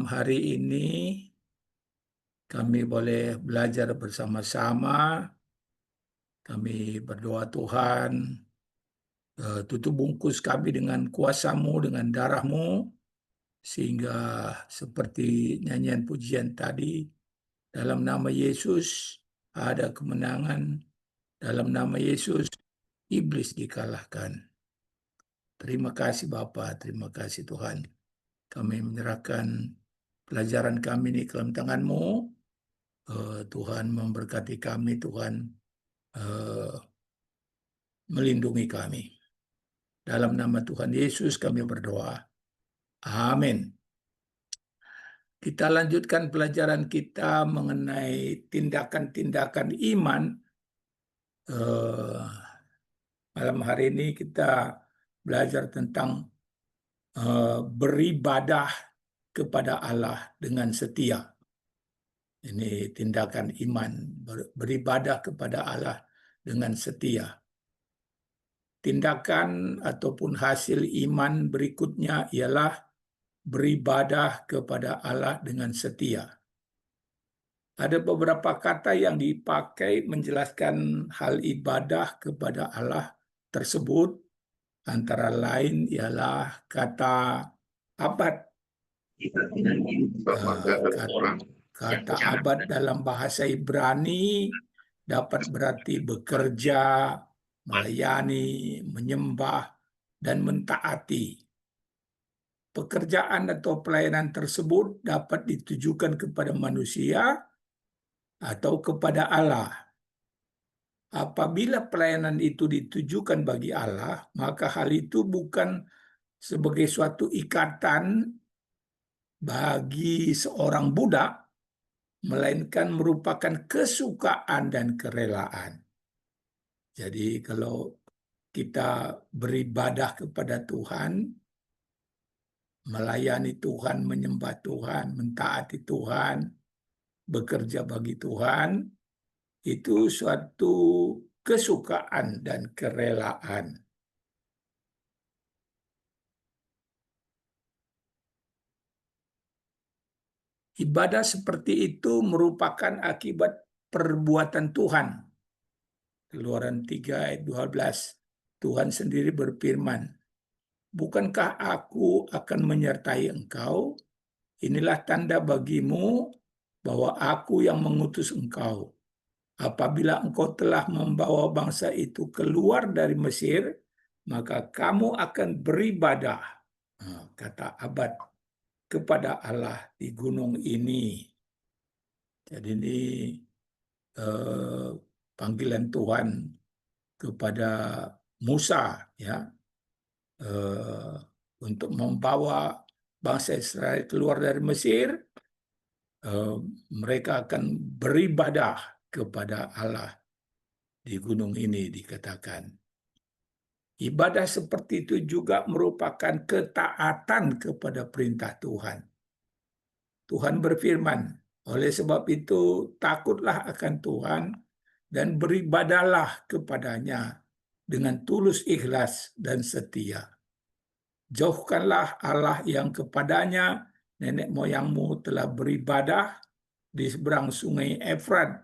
Hari ini kami boleh belajar bersama-sama. Kami berdoa Tuhan, tutup bungkus kami dengan kuasa-Mu, dengan darah-Mu, sehingga seperti nyanyian pujian tadi, dalam nama Yesus ada kemenangan, dalam nama Yesus iblis dikalahkan. Terima kasih Bapa, terima kasih Tuhan. Kami menyerahkan pelajaran kami ini ke dalam tangan-Mu. Tuhan memberkati kami, Tuhan melindungi kami. Dalam nama Tuhan Yesus kami berdoa. Amin. Kita lanjutkan pelajaran kita mengenai tindakan-tindakan iman. Malam hari ini kita belajar tentang beribadah kepada Allah dengan setia. Ini tindakan iman, beribadah kepada Allah dengan setia. Tindakan ataupun hasil iman berikutnya ialah beribadah kepada Allah dengan setia. Ada beberapa kata yang dipakai menjelaskan hal ibadah kepada Allah tersebut, antara lain ialah kata abad. Kata abad dalam bahasa Ibrani dapat berarti bekerja, melayani, menyembah, dan mentaati. Pekerjaan atau pelayanan tersebut dapat ditujukan kepada manusia atau kepada Allah. Apabila pelayanan itu ditujukan bagi Allah, maka hal itu bukan sebagai suatu ikatan bagi seorang budak, melainkan merupakan kesukaan dan kerelaan. Jadi kalau kita beribadah kepada Tuhan, melayani Tuhan, menyembah Tuhan, mentaati Tuhan, bekerja bagi Tuhan, itu suatu kesukaan dan kerelaan. Ibadah seperti itu merupakan akibat perbuatan Tuhan. Keluaran 3 ayat 12. Tuhan sendiri berfirman, "Bukankah aku akan menyertai engkau? Inilah tanda bagimu bahwa aku yang mengutus engkau. Apabila engkau telah membawa bangsa itu keluar dari Mesir, maka kamu akan beribadah," kata abad, "kepada Allah di gunung ini." Jadi ini panggilan Tuhan kepada Musa, ya, untuk membawa bangsa Israel keluar dari Mesir. Mereka akan beribadah kepada Allah di gunung ini, dikatakan. Ibadah seperti itu juga merupakan ketaatan kepada perintah Tuhan. Tuhan berfirman, "Oleh sebab itu takutlah akan Tuhan dan beribadahlah kepadanya dengan tulus ikhlas dan setia. Jauhkanlah Allah yang kepadanya nenek moyangmu telah beribadah di seberang sungai Efrat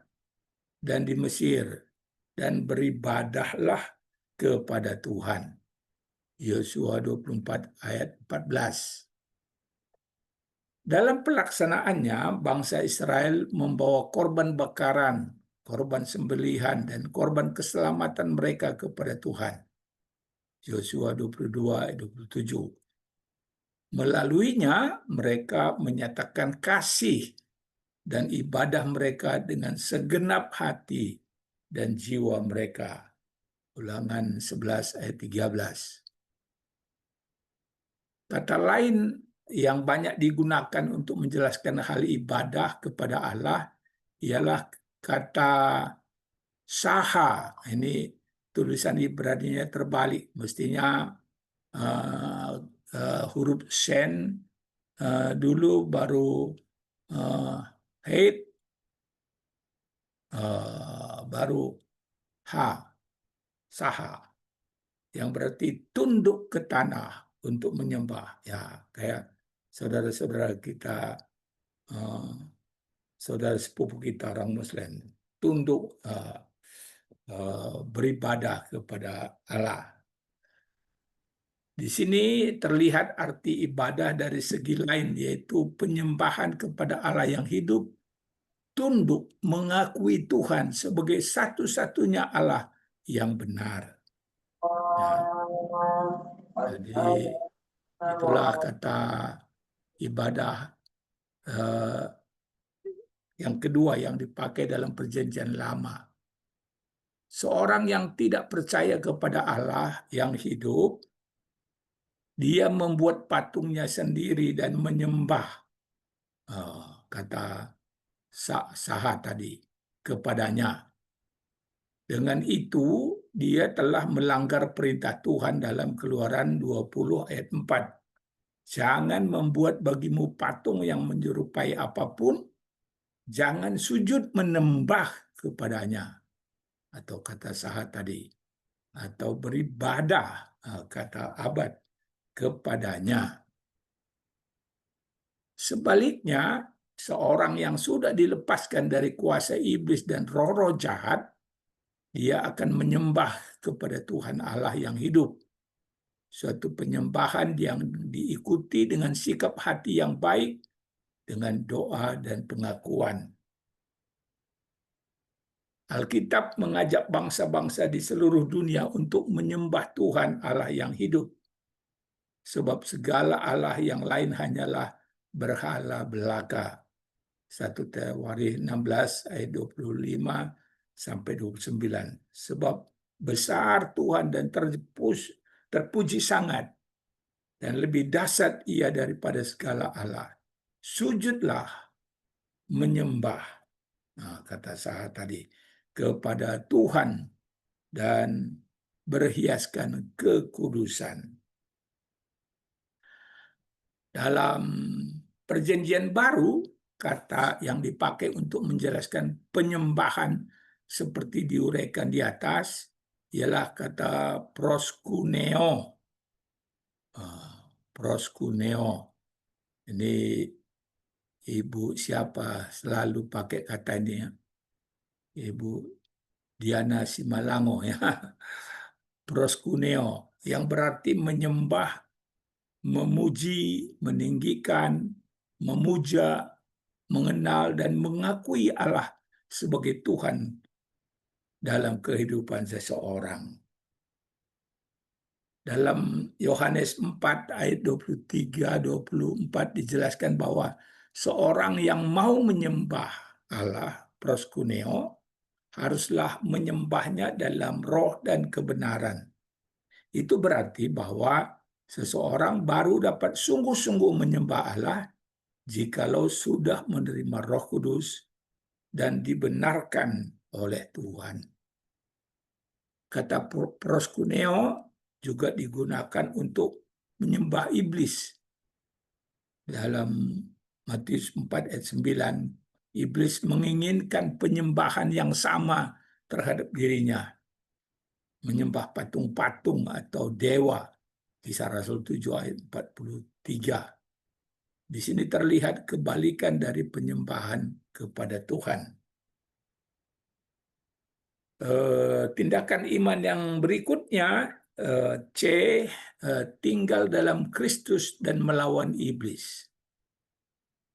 dan di Mesir, dan beribadahlah kepada Tuhan." Yosua 24 ayat 14. Dalam pelaksanaannya, bangsa Israel membawa korban bakaran, korban sembelihan, dan korban keselamatan mereka kepada Tuhan. Yosua 22 ayat 27. Melaluinya, mereka menyatakan kasih dan ibadah mereka dengan segenap hati dan jiwa mereka. Ulangan 11 ayat 13. Kata lain yang banyak digunakan untuk menjelaskan hal ibadah kepada Allah ialah kata saha. Ini tulisan Ibrani-nya terbalik. Mestinya huruf sen dulu, baru hate, baru ha, saha, yang berarti tunduk ke tanah untuk menyembah. Ya, kayak saudara-saudara kita, saudara sepupu kita orang Muslim, tunduk beribadah kepada Allah. Di sini terlihat arti ibadah dari segi lain, yaitu penyembahan kepada Allah yang hidup, tunduk mengakui Tuhan sebagai satu-satunya Allah yang benar. Ya. Jadi itulah kata ibadah yang kedua yang dipakai dalam Perjanjian Lama. Seorang yang tidak percaya kepada Allah yang hidup, dia membuat patungnya sendiri dan menyembah, kata Saha tadi, kepadanya. Dengan itu, dia telah melanggar perintah Tuhan dalam Keluaran 20 ayat 4. Jangan membuat bagimu patung yang menyerupai apapun, jangan sujud menembah kepadanya, atau kata Saha tadi, atau beribadah, kata Abad, kepadanya. Sebaliknya, seorang yang sudah dilepaskan dari kuasa iblis dan roh-roh jahat, dia akan menyembah kepada Tuhan Allah yang hidup. Suatu penyembahan yang diikuti dengan sikap hati yang baik, dengan doa dan pengakuan. Alkitab mengajak bangsa-bangsa di seluruh dunia untuk menyembah Tuhan Allah yang hidup. Sebab segala Allah yang lain hanyalah berhala belaka. 1 Tawarikh 16 ayat 25 sampai 29. Sebab besar Tuhan dan terpuji sangat, dan lebih dahsyat Ia daripada segala Allah. Sujudlah menyembah, kata Saha tadi, kepada Tuhan dan berhiaskan kekudusan. Dalam Perjanjian Baru, kata yang dipakai untuk menjelaskan penyembahan seperti diuraikan di atas ialah kata proskuneo. Proskuneo. Ini Ibu siapa selalu pakai kata ini ya? Ibu Diana Simalango ya. Proskuneo yang berarti menyembah, memuji, meninggikan, memuja, mengenal dan mengakui Allah sebagai Tuhan dalam kehidupan seseorang. Dalam Yohanes 4 ayat 23-24 dijelaskan bahwa seorang yang mau menyembah Allah, proskuneo, haruslah menyembahnya dalam roh dan kebenaran. Itu berarti bahwa seseorang baru dapat sungguh-sungguh menyembah Allah jikalau sudah menerima Roh Kudus dan dibenarkan oleh Tuhan. Kata proskuneo juga digunakan untuk menyembah iblis. Dalam Matius 4 ayat 9, iblis menginginkan penyembahan yang sama terhadap dirinya. Menyembah patung-patung atau dewa. Kisah Rasul 7 ayat 43. Di sini terlihat kebalikan dari penyembahan kepada Tuhan. Tindakan iman yang berikutnya, C, tinggal dalam Kristus dan melawan iblis.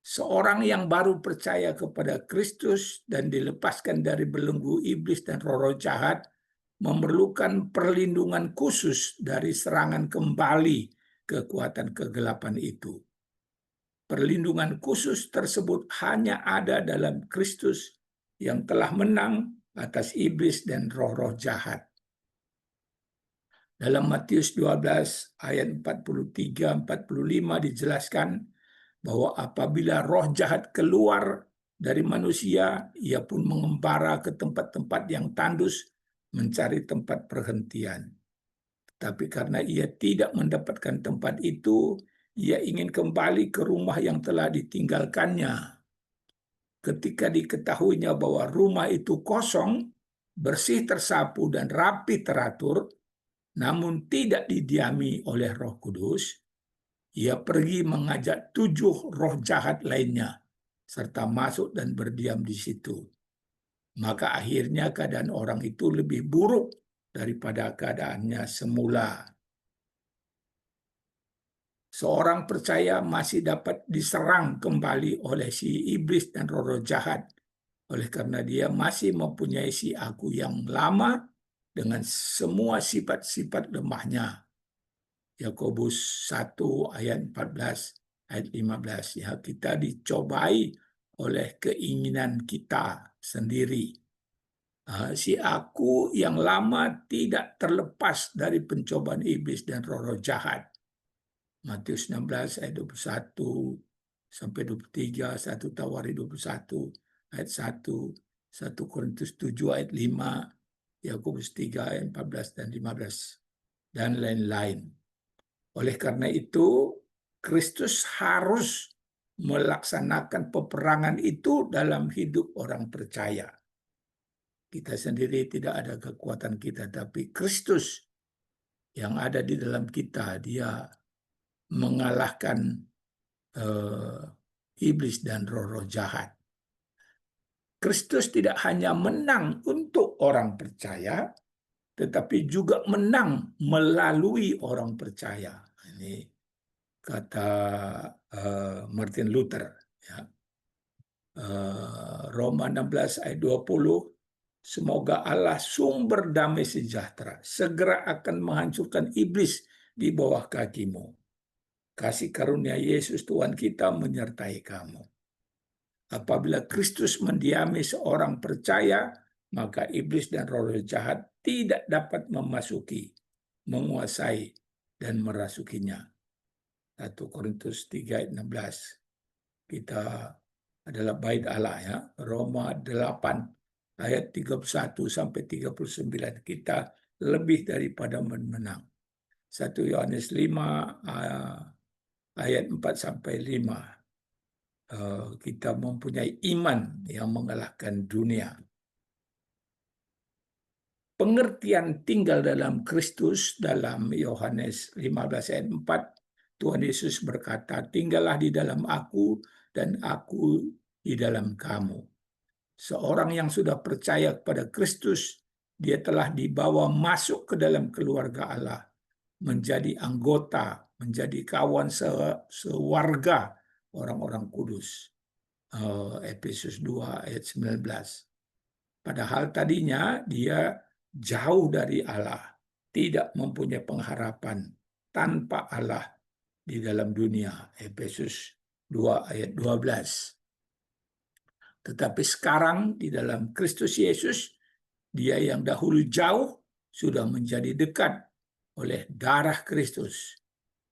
Seorang yang baru percaya kepada Kristus dan dilepaskan dari belenggu iblis dan roh-roh jahat memerlukan perlindungan khusus dari serangan kembali kekuatan kegelapan itu. Perlindungan khusus tersebut hanya ada dalam Kristus yang telah menang atas iblis dan roh-roh jahat. Dalam Matius 12 ayat 43-45 dijelaskan bahwa apabila roh jahat keluar dari manusia, ia pun mengembara ke tempat-tempat yang tandus mencari tempat perhentian. Tapi karena ia tidak mendapatkan tempat itu, ia ingin kembali ke rumah yang telah ditinggalkannya. Ketika diketahuinya bahwa rumah itu kosong, bersih tersapu dan rapi teratur, namun tidak didiami oleh Roh Kudus, Ia pergi mengajak 7 roh jahat lainnya, serta masuk dan berdiam di situ. Maka akhirnya keadaan orang itu lebih buruk daripada keadaannya semula. Seorang percaya masih dapat diserang kembali oleh si iblis dan roh-roh jahat, oleh karena dia masih mempunyai si aku yang lama dengan semua sifat-sifat lemahnya. Yakobus 1 ayat 14 ayat 15, ya, kita dicobai oleh keinginan kita sendiri. Si aku yang lama tidak terlepas dari pencobaan iblis dan roh-roh jahat. Matius 16 ayat 21 sampai 23, 1 Tawari 21 ayat 1, 1 Korintus 7 ayat 5, Yakobus 3 ayat 14 dan 15, dan lain-lain. Oleh karena itu, Kristus harus melaksanakan peperangan itu dalam hidup orang percaya. Kita sendiri tidak ada kekuatan kita, tapi Kristus yang ada di dalam kita, dia mengalahkan iblis dan roh-roh jahat. Kristus tidak hanya menang untuk orang percaya, tetapi juga menang melalui orang percaya. Ini kata Martin Luther. Ya. Roma 16 ayat 20, semoga Allah sumber damai sejahtera segera akan menghancurkan iblis di bawah kakimu. Kasih karunia Yesus Tuhan kita menyertai kamu. Apabila Kristus mendiami seorang percaya, maka iblis dan roh-roh jahat tidak dapat memasuki, menguasai, dan merasukinya. 1 Korintus 3 ayat 16. Kita adalah bait Allah, ya. Roma 8 ayat 31 sampai 39. Kita lebih daripada menang. 1 Yohanes 5 ayat 4 sampai 5. Kita mempunyai iman yang mengalahkan dunia. Pengertian tinggal dalam Kristus dalam Yohanes 15 ayat 4, Tuhan Yesus berkata, tinggallah di dalam aku dan aku di dalam kamu. Seorang yang sudah percaya kepada Kristus, dia telah dibawa masuk ke dalam keluarga Allah, menjadi anggota, menjadi kawan sewarga orang-orang kudus. Efesus 2 ayat 19. Padahal tadinya dia jauh dari Allah, tidak mempunyai pengharapan tanpa Allah di dalam dunia. Efesus 2 ayat 12. Tetapi sekarang di dalam Kristus Yesus, dia yang dahulu jauh sudah menjadi dekat oleh darah Kristus.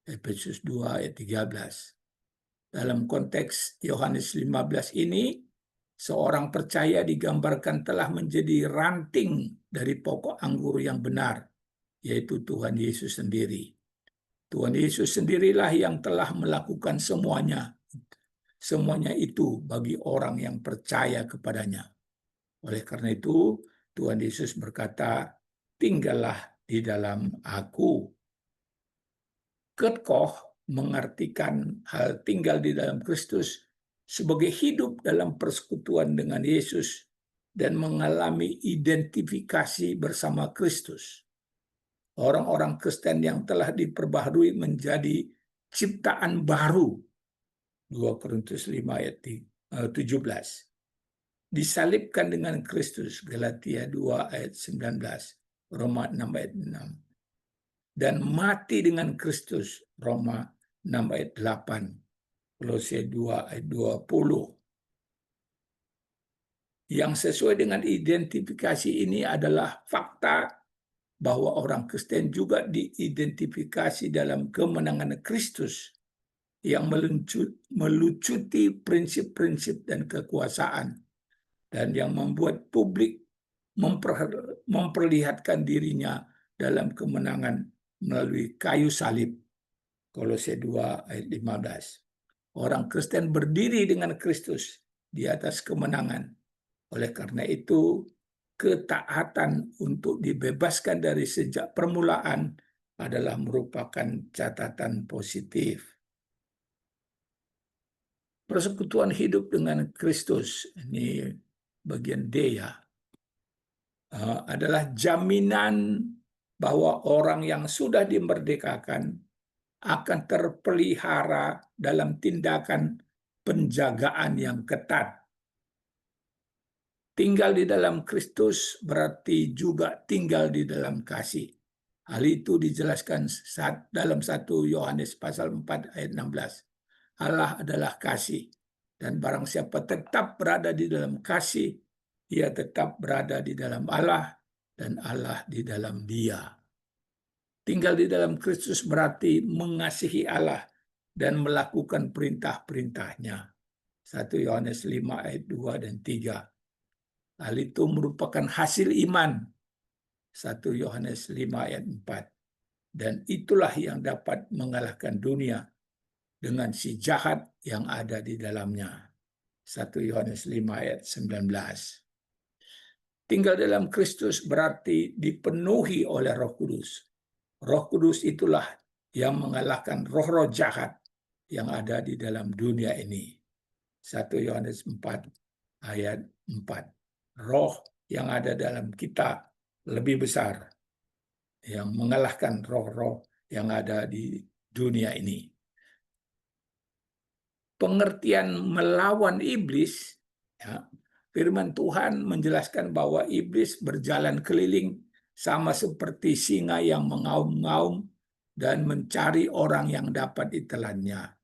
Efesus 2 ayat 13. Dalam konteks Yohanes 15 ini, seorang percaya digambarkan telah menjadi ranting dari pokok anggur yang benar, yaitu Tuhan Yesus sendiri. Tuhan Yesus sendirilah yang telah melakukan semuanya. Semuanya itu bagi orang yang percaya kepadanya. Oleh karena itu, Tuhan Yesus berkata, tinggallah di dalam aku. Kurt Koch mengartikan hal tinggal di dalam Kristus sebagai hidup dalam persekutuan dengan Yesus dan mengalami identifikasi bersama Kristus. Orang-orang Kristen yang telah diperbaharui menjadi ciptaan baru. 2 Korintus 5 ayat 17. Disalibkan dengan Kristus. Galatia 2 ayat 19. Roma 6 ayat 6. Dan mati dengan Kristus. Roma 6 ayat 8. Kolose 2 ayat 20. Yang sesuai dengan identifikasi ini adalah fakta bahwa orang Kristen juga diidentifikasi dalam kemenangan Kristus yang melucuti prinsip-prinsip dan kekuasaan, dan yang membuat publik memperlihatkan dirinya dalam kemenangan melalui kayu salib. Kolose 2 ayat 15. Orang Kristen berdiri dengan Kristus di atas kemenangan. Oleh karena itu, ketaatan untuk dibebaskan dari sejak permulaan adalah merupakan catatan positif. Persekutuan hidup dengan Kristus, ini bagian D ya, adalah jaminan bahwa orang yang sudah dimerdekakan akan terpelihara dalam tindakan penjagaan yang ketat. Tinggal di dalam Kristus berarti juga tinggal di dalam kasih. Hal itu dijelaskan dalam 1 Yohanes pasal 4 ayat 16. Allah adalah kasih, dan barang siapa tetap berada di dalam kasih, ia tetap berada di dalam Allah, dan Allah di dalam dia. Tinggal di dalam Kristus berarti mengasihi Allah dan melakukan perintah-perintahnya. 1 Yohanes 5 ayat 2 dan 3. Hal itu merupakan hasil iman. 1 Yohanes 5 ayat 4. Dan itulah yang dapat mengalahkan dunia dengan si jahat yang ada di dalamnya. 1 Yohanes 5 ayat 19. Tinggal dalam Kristus berarti dipenuhi oleh Roh Kudus. Roh Kudus itulah yang mengalahkan roh-roh jahat yang ada di dalam dunia ini. 1 Yohanes 4 ayat 4. Roh yang ada dalam kita lebih besar, yang mengalahkan roh-roh yang ada di dunia ini. Pengertian melawan iblis, ya, firman Tuhan menjelaskan bahwa iblis berjalan keliling sama seperti singa yang mengaum-ngaum dan mencari orang yang dapat ditelannya.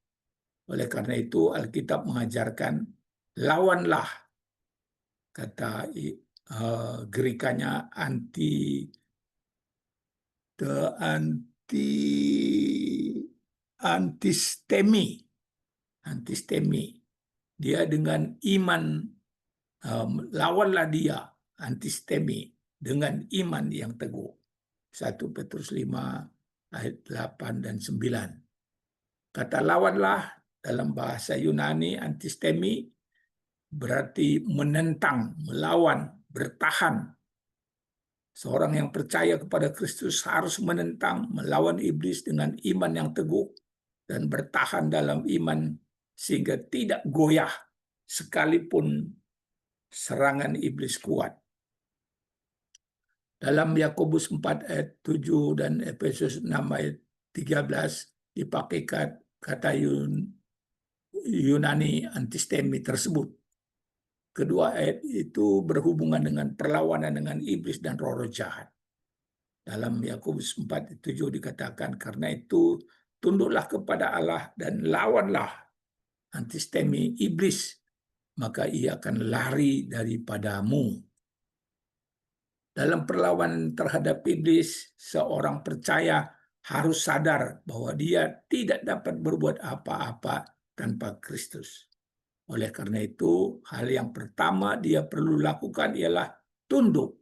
Oleh karena itu Alkitab mengajarkan, lawanlah, kata Gerikanya antistemi. Dia dengan iman, lawanlah dia, antistemi, dengan iman yang teguh. 1 Petrus 5 ayat 8 dan 9. Kata lawanlah dalam bahasa Yunani, antistemi, berarti menentang, melawan, bertahan. Seorang yang percaya kepada Kristus harus menentang, melawan iblis dengan iman yang teguh dan bertahan dalam iman sehingga tidak goyah sekalipun serangan iblis kuat. Dalam Yakobus 4 ayat 7 dan Efesus 6 ayat 13 dipakai kata Yunani antistemi tersebut. Kedua ayat itu berhubungan dengan perlawanan dengan iblis dan roh-roh jahat. Dalam Yakobus 4:7 dikatakan, karena itu tunduklah kepada Allah dan lawanlah antistemi iblis, maka ia akan lari daripadamu. Dalam perlawanan terhadap iblis, seorang percaya harus sadar bahwa dia tidak dapat berbuat apa-apa tanpa Kristus. Oleh karena itu, hal yang pertama dia perlu lakukan ialah tunduk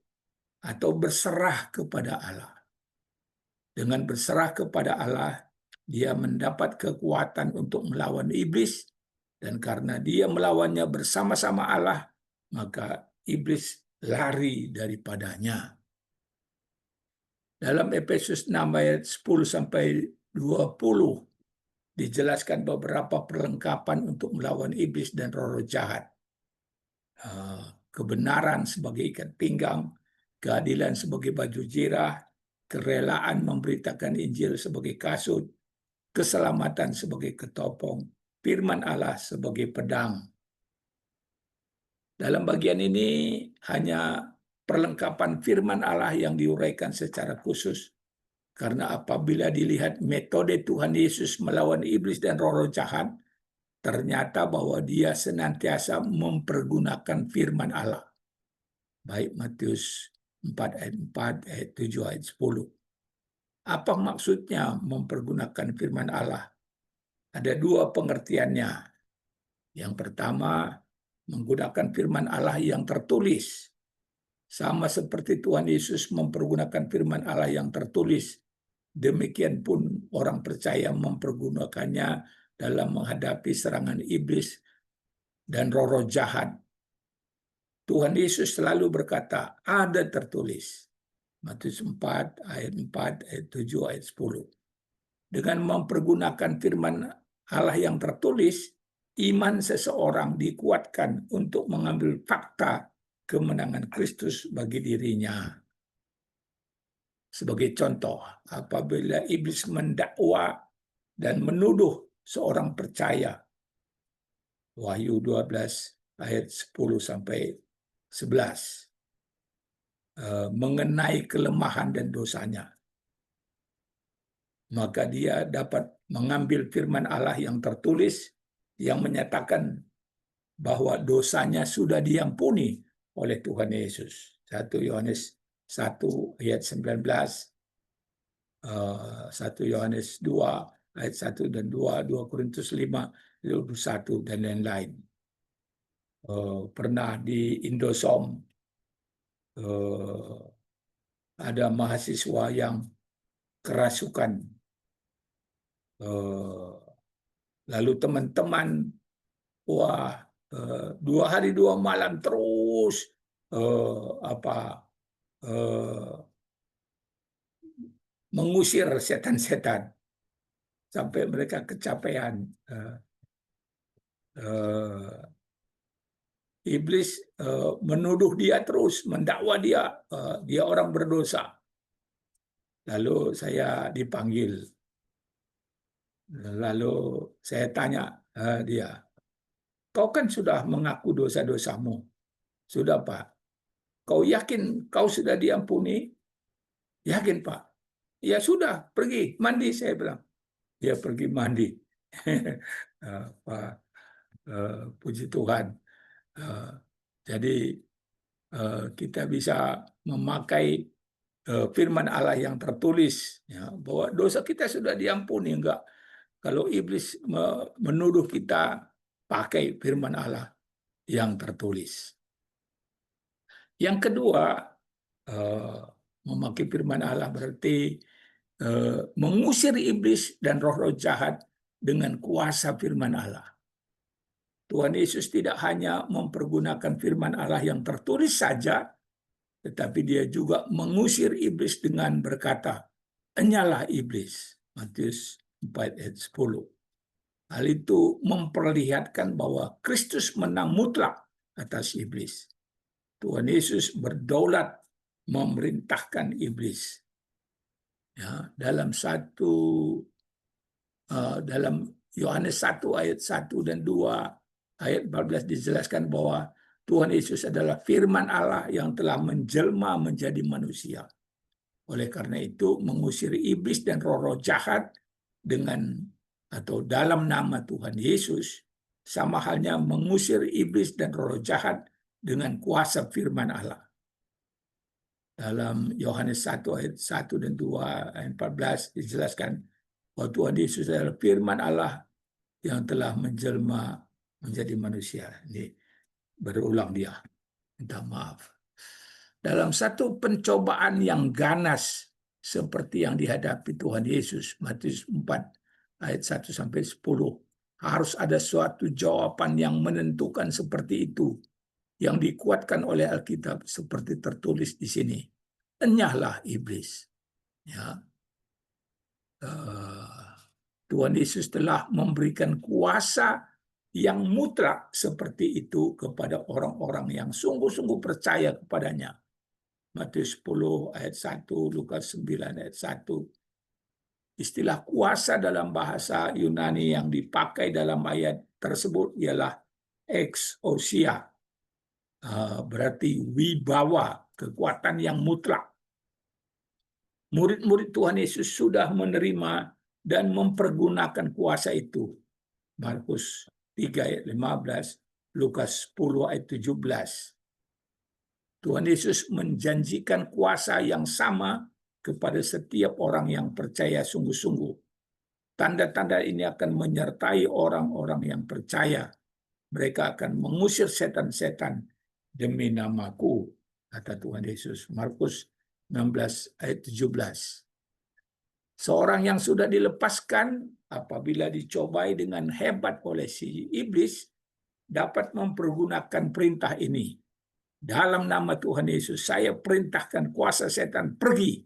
atau berserah kepada Allah. Dengan berserah kepada Allah, dia mendapat kekuatan untuk melawan iblis, dan karena dia melawannya bersama-sama Allah, maka iblis lari daripadanya. Dalam Efesus 6 ayat 10 sampai 20 dijelaskan beberapa perlengkapan untuk melawan iblis dan roh-roh jahat. Kebenaran sebagai ikat pinggang, keadilan sebagai baju zirah, kerelaan memberitakan Injil sebagai kasut, keselamatan sebagai ketopong, firman Allah sebagai pedang. Dalam bagian ini hanya perlengkapan firman Allah yang diuraikan secara khusus. Karena apabila dilihat metode Tuhan Yesus melawan iblis dan roh-roh jahat, ternyata bahwa dia senantiasa mempergunakan firman Allah. Baik Matius 4 ayat 4, ayat 7, ayat 10. Apa maksudnya mempergunakan firman Allah? Ada dua pengertiannya. Yang pertama, menggunakan firman Allah yang tertulis. Sama seperti Tuhan Yesus mempergunakan firman Allah yang tertulis, demikian pun orang percaya mempergunakannya dalam menghadapi serangan iblis dan roh-roh jahat. Tuhan Yesus selalu berkata, ada tertulis. Matius 4 ayat 4, ayat 7, ayat 10. Dengan mempergunakan firman Allah yang tertulis, iman seseorang dikuatkan untuk mengambil fakta kemenangan Kristus bagi dirinya. Sebagai contoh, apabila iblis mendakwa dan menuduh seorang percaya, Wahyu 12 ayat 10 sampai 11, mengenai kelemahan dan dosanya, maka dia dapat mengambil firman Allah yang tertulis yang menyatakan bahwa dosanya sudah diampuni oleh Tuhan Yesus. 1 Yohanes 1 ayat 19, 1 Yohanes 2 ayat 1 dan 2, 2 Korintus 5, 21, dan lain-lain. Pernah di Indosom ada mahasiswa yang kerasukan. Lalu teman-teman, wah, 2 hari 2 malam terus mengusir setan-setan sampai mereka kecapean. Iblis menuduh dia terus, mendakwa dia, dia orang berdosa. Lalu saya dipanggil. Lalu saya tanya dia, kau kan sudah mengaku dosa-dosamu. Sudah, Pak. Kau yakin kau sudah diampuni? Yakin, Pak. Ya sudah, pergi, mandi, saya bilang. Dia pergi mandi. Pak, puji Tuhan. Jadi kita bisa memakai firman Allah yang tertulis, ya, bahwa dosa kita sudah diampuni. Enggak, kalau iblis menuduh kita, pakai firman Allah yang tertulis. Yang kedua, memakai firman Allah berarti mengusir iblis dan roh-roh jahat dengan kuasa firman Allah. Tuhan Yesus tidak hanya mempergunakan firman Allah yang tertulis saja, tetapi dia juga mengusir iblis dengan berkata, "Enyalah iblis." Matius 4 ayat 10. Hal itu memperlihatkan bahwa Kristus menang mutlak atas iblis. Tuhan Yesus berdaulat memerintahkan iblis. Ya, dalam Yohanes 1 ayat 1 dan 2 ayat 14 dijelaskan bahwa Tuhan Yesus adalah firman Allah yang telah menjelma menjadi manusia. Oleh karena itu, mengusir iblis dan roh-roh jahat dengan atau dalam nama Tuhan Yesus sama halnya mengusir iblis dan roh jahat dengan kuasa firman Allah. Dalam Yohanes 1 ayat 1 dan 2 ayat 14 dijelaskan bahwa Tuhan Yesus adalah firman Allah yang telah menjelma menjadi manusia. Ini berulang dia, minta maaf. Dalam satu pencobaan yang ganas seperti yang dihadapi Tuhan Yesus, Matius 4 ayat 1 sampai 10, harus ada suatu jawaban yang menentukan seperti itu, yang dikuatkan oleh Alkitab seperti tertulis di sini. Enyahlah iblis. Ya. Tuhan Yesus telah memberikan kuasa yang mutlak seperti itu kepada orang-orang yang sungguh-sungguh percaya kepadanya. Matius 10 ayat 1, Lukas 9 ayat 1. Istilah kuasa dalam bahasa Yunani yang dipakai dalam ayat tersebut ialah exousia. Berarti wibawa, kekuatan yang mutlak. Murid-murid Tuhan Yesus sudah menerima dan mempergunakan kuasa itu. Markus 3 ayat 15, Lukas 10 ayat 17. Tuhan Yesus menjanjikan kuasa yang sama kepada setiap orang yang percaya sungguh-sungguh. Tanda-tanda ini akan menyertai orang-orang yang percaya. Mereka akan mengusir setan-setan demi namaku, kata Tuhan Yesus. Markus 16 ayat 17. Seorang yang sudah dilepaskan apabila dicobai dengan hebat oleh si iblis dapat mempergunakan perintah ini. Dalam nama Tuhan Yesus, saya perintahkan kuasa setan pergi.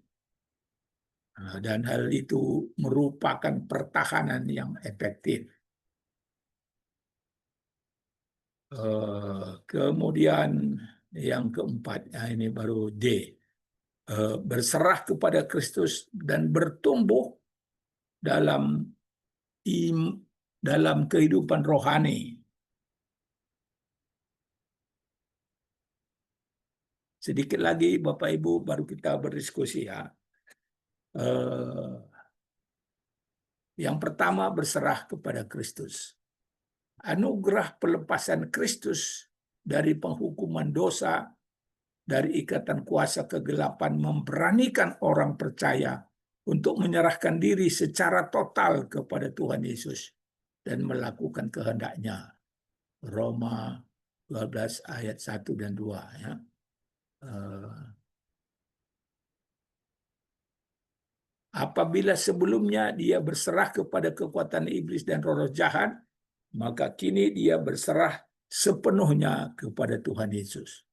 Dan hal itu merupakan pertahanan yang efektif. Kemudian yang keempat, ini baru D, berserah kepada Kristus dan bertumbuh dalam dalam kehidupan rohani. Sedikit lagi Bapak Ibu baru kita berdiskusi ya. Yang pertama berserah kepada Kristus. Anugerah pelepasan Kristus dari penghukuman dosa, dari ikatan kuasa kegelapan memberanikan orang percaya untuk menyerahkan diri secara total kepada Tuhan Yesus dan melakukan kehendak-Nya. Roma 12 ayat 1 dan 2 ya. Apabila sebelumnya dia berserah kepada kekuatan iblis dan roh-roh jahat, maka kini dia berserah sepenuhnya kepada Tuhan Yesus.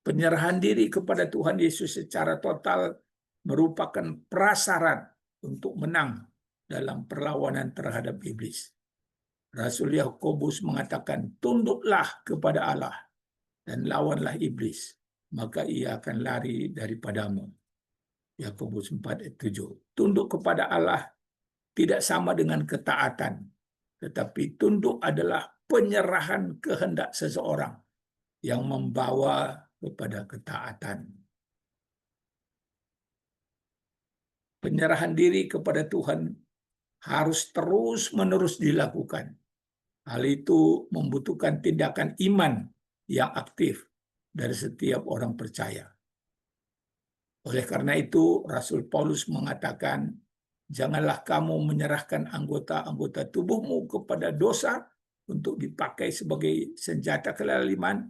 Penyerahan diri kepada Tuhan Yesus secara total merupakan prasyarat untuk menang dalam perlawanan terhadap iblis. Rasul Yakobus mengatakan, tunduklah kepada Allah dan lawanlah iblis, maka ia akan lari daripadamu. Yakobus 4 ayat 7. Tunduk kepada Allah tidak sama dengan ketaatan, tetapi tunduk adalah penyerahan kehendak seseorang yang membawa kepada ketaatan. Penyerahan diri kepada Tuhan harus terus-menerus dilakukan. Hal itu membutuhkan tindakan iman yang aktif dari setiap orang percaya. Oleh karena itu, Rasul Paulus mengatakan, janganlah kamu menyerahkan anggota-anggota tubuhmu kepada dosa untuk dipakai sebagai senjata kelaliman,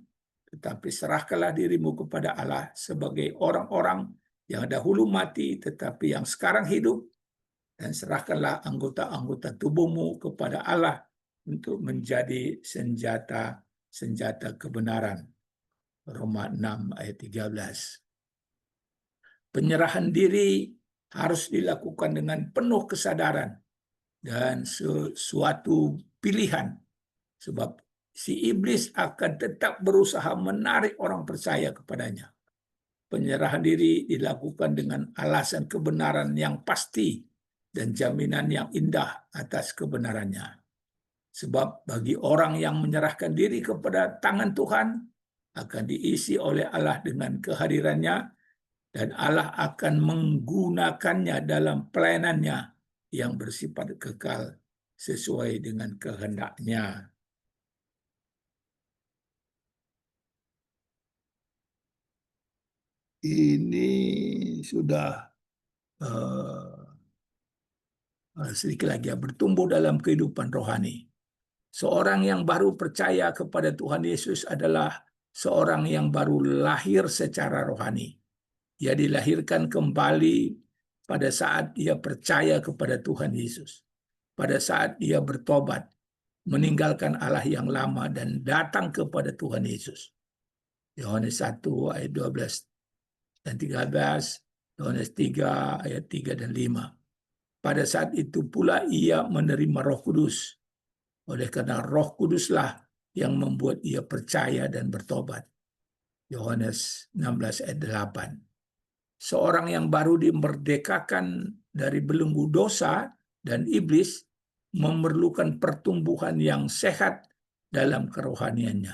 tetapi serahkanlah dirimu kepada Allah sebagai orang-orang yang dahulu mati tetapi yang sekarang hidup, dan serahkanlah anggota-anggota tubuhmu kepada Allah untuk menjadi senjata kebenaran. Roma 6 ayat 13. Penyerahan diri harus dilakukan dengan penuh kesadaran dan suatu pilihan, sebab si iblis akan tetap berusaha menarik orang percaya kepadanya. Penyerahan diri dilakukan dengan alasan kebenaran yang pasti dan jaminan yang indah atas kebenarannya. Sebab bagi orang yang menyerahkan diri kepada tangan Tuhan, akan diisi oleh Allah dengan kehadirannya, dan Allah akan menggunakannya dalam pelayanannya yang bersifat kekal sesuai dengan kehendak-Nya. Ini sudah sedikit lagi ya, bertumbuh dalam kehidupan rohani. Seorang yang baru percaya kepada Tuhan Yesus adalah seorang yang baru lahir secara rohani. Ia dilahirkan kembali pada saat ia percaya kepada Tuhan Yesus. Pada saat ia bertobat, meninggalkan Allah yang lama dan datang kepada Tuhan Yesus. Yohanes 1 ayat 12 dan 13, Yohanes 3 ayat 3 dan 5. Pada saat itu pula ia menerima Roh Kudus. Oleh karena Roh Kuduslah yang membuat ia percaya dan bertobat. Yohanes 16 ayat 8. Seorang yang baru dimerdekakan dari belenggu dosa dan iblis memerlukan pertumbuhan yang sehat dalam kerohaniannya.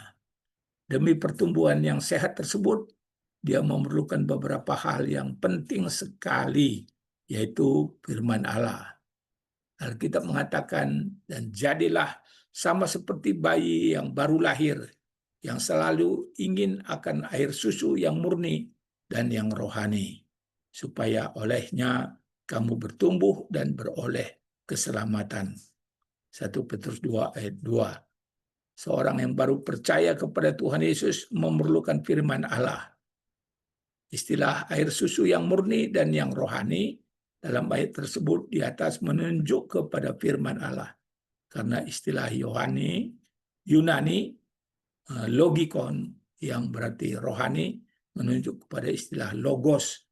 Demi pertumbuhan yang sehat tersebut, dia memerlukan beberapa hal yang penting sekali, yaitu firman Allah. Alkitab mengatakan, dan jadilah sama seperti bayi yang baru lahir, yang selalu ingin akan air susu yang murni dan yang rohani, supaya olehnya kamu bertumbuh dan beroleh keselamatan. 1 Petrus 2 ayat 2. Seorang yang baru percaya kepada Tuhan Yesus memerlukan firman Allah. Istilah air susu yang murni dan yang rohani dalam ayat tersebut di atas menunjuk kepada firman Allah. Karena istilah Yunani logikon yang berarti rohani menunjuk kepada istilah logos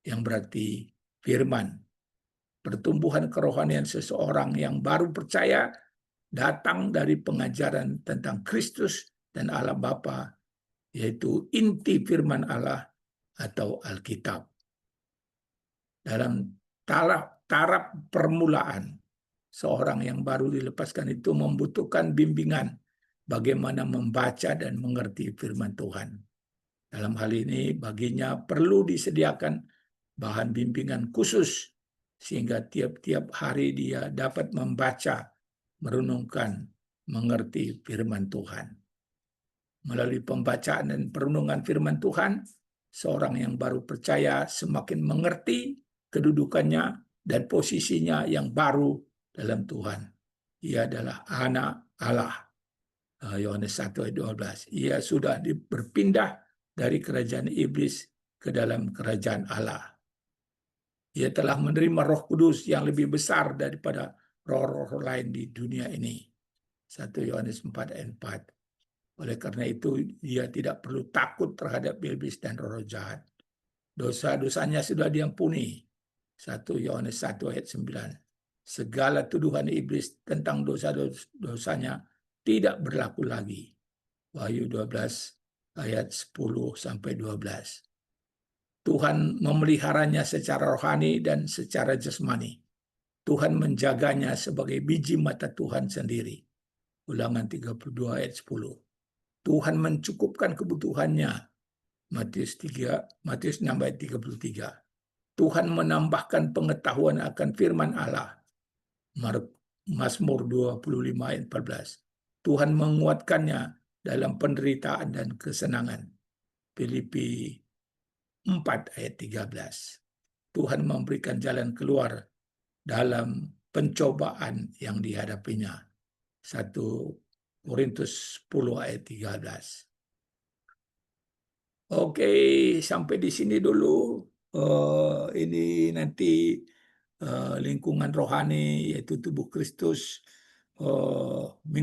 yang berarti firman. Pertumbuhan kerohanian seseorang yang baru percaya datang dari pengajaran tentang Kristus dan Allah Bapa, yaitu inti firman Allah atau Alkitab. Dalam taraf permulaan, seorang yang baru dilepaskan itu membutuhkan bimbingan bagaimana membaca dan mengerti firman Tuhan. Dalam hal ini, baginya perlu disediakan bahan bimbingan khusus sehingga tiap-tiap hari dia dapat membaca, merenungkan, mengerti firman Tuhan. Melalui pembacaan dan perenungan firman Tuhan, seorang yang baru percaya semakin mengerti kedudukannya dan posisinya yang baru dalam Tuhan. Ia adalah anak Allah. Yohanes 1 ayat 12. Ia sudah berpindah dari kerajaan iblis ke dalam kerajaan Allah. Ia telah menerima Roh Kudus yang lebih besar daripada roh-roh lain di dunia ini. 1 Yohanes 4 ayat 4. Oleh karena itu, dia tidak perlu takut terhadap iblis dan roh jahat. Dosa-dosanya sudah diampuni. 1 Yohanes 1 ayat 9. Segala tuduhan iblis tentang dosa-dosanya tidak berlaku lagi. Wahyu 12 ayat 10 sampai 12. Tuhan memeliharanya secara rohani dan secara jasmani. Tuhan menjaganya sebagai biji mata Tuhan sendiri. Ulangan 32 ayat 10. Tuhan mencukupkan kebutuhannya. Matius 6 ayat 33. Tuhan menambahkan pengetahuan akan firman Allah. Mazmur 25 ayat 14. Tuhan menguatkannya dalam penderitaan dan kesenangan. Filipi 4 ayat 13. Tuhan memberikan jalan keluar dalam pencobaan yang dihadapinya. 1 Korintus 10 ayat 13. Oke, sampai di sini dulu. Ini nanti lingkungan rohani, yaitu tubuh Kristus,